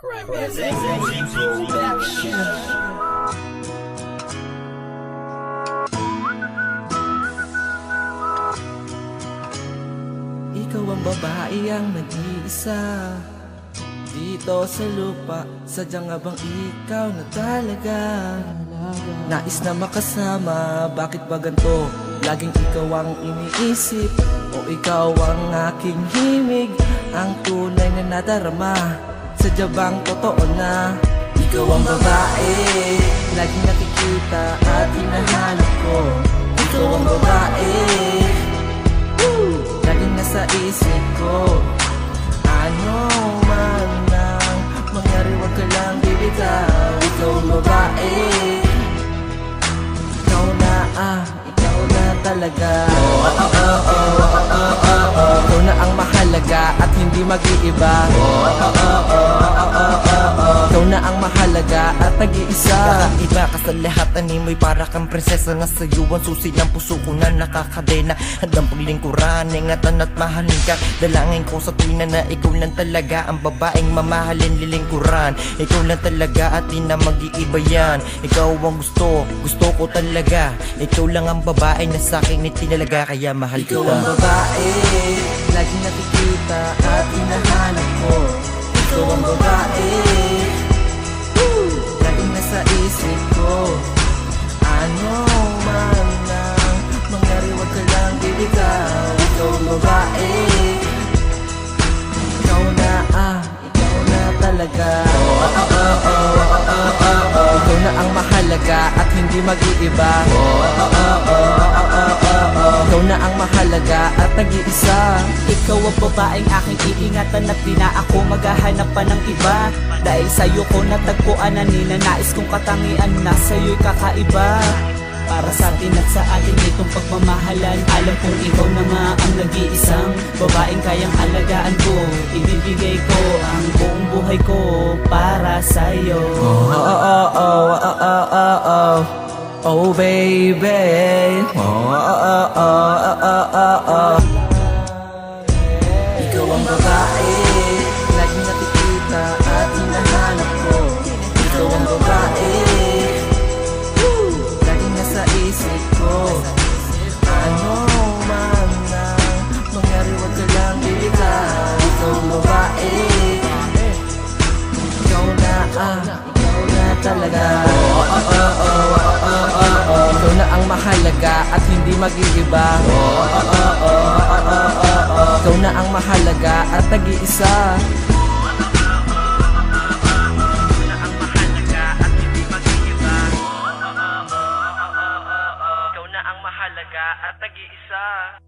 Ikaw ang babae ang nag-iisa dito sa lupa, sadyang nga bang ikaw na talaga? Nais na makasama, bakit ba ganito? Laging ikaw ang iniisip, o ikaw ang aking himig, ang tunay na nadarama. Sadya bang totoo na ikaw ang babae laging nakikita at hinahanap ko? Ikaw ang babae laging nasa isip ko. Ano man ang mangyari, wag ka lang bibitaw. Ikaw ang babae, ikaw na talaga. Ikaw na ang mahalaga at hindi mag-iiba. Ikaw na ang mahalaga at nag-iisa. Kakaiba ka sa lahat, animoy para kang prinsesa. Nasa iyo ang susi ng puso ko na nakakadena. Handang paglingkuran, ingatan at mahalin ka. Dalangin ko sa tuwing na ikaw lang talaga ang babaeng mamahalin, lilingkuran. Ikaw lang talaga at di na mag-iiba yan. Ikaw ang gusto ko talaga. Ikaw lang ang babae na sa'kin itinalaga, kaya mahal kita. Ikaw ang babae laging nakikita at hinahanap ko. Ikaw ang babae laging nasa isip ko. Ano man ang mangyari, wag ka lang bibitaw. Ikaw ang babae, ikaw na talaga. Ikaw na ang mahalaga at hindi mag-iiba. Ikaw na ang mahalaga at nag-iisa. Ikaw ang babaeng aking iingatan at di na ako maghahanap pa ng iba. Dahil sa'yo ko natagpuan ang ninanais kong katangian na sa'yo'y kakaiba. Para sa atin at sa atin itong pagmamahalan, alam kong ikaw na nga ang nag-iisang babaeng kayang alagaan ko. Ibibigay ko ang buong buhay ko para sa'yo. Oh baby, ikaw ang babae laging nakikita at hinahanap ko. Ikaw ang babae laging nasa isip ko. Ano man ang mangyari, wag ka lang bibitaw. Ikaw ang babae, ikaw na talaga. Ikaw na ang mahalaga at hindi mag-iiba. Ikaw na ang mahalaga at nag-iisa. Ikaw na ang mahalaga at nag-iisa.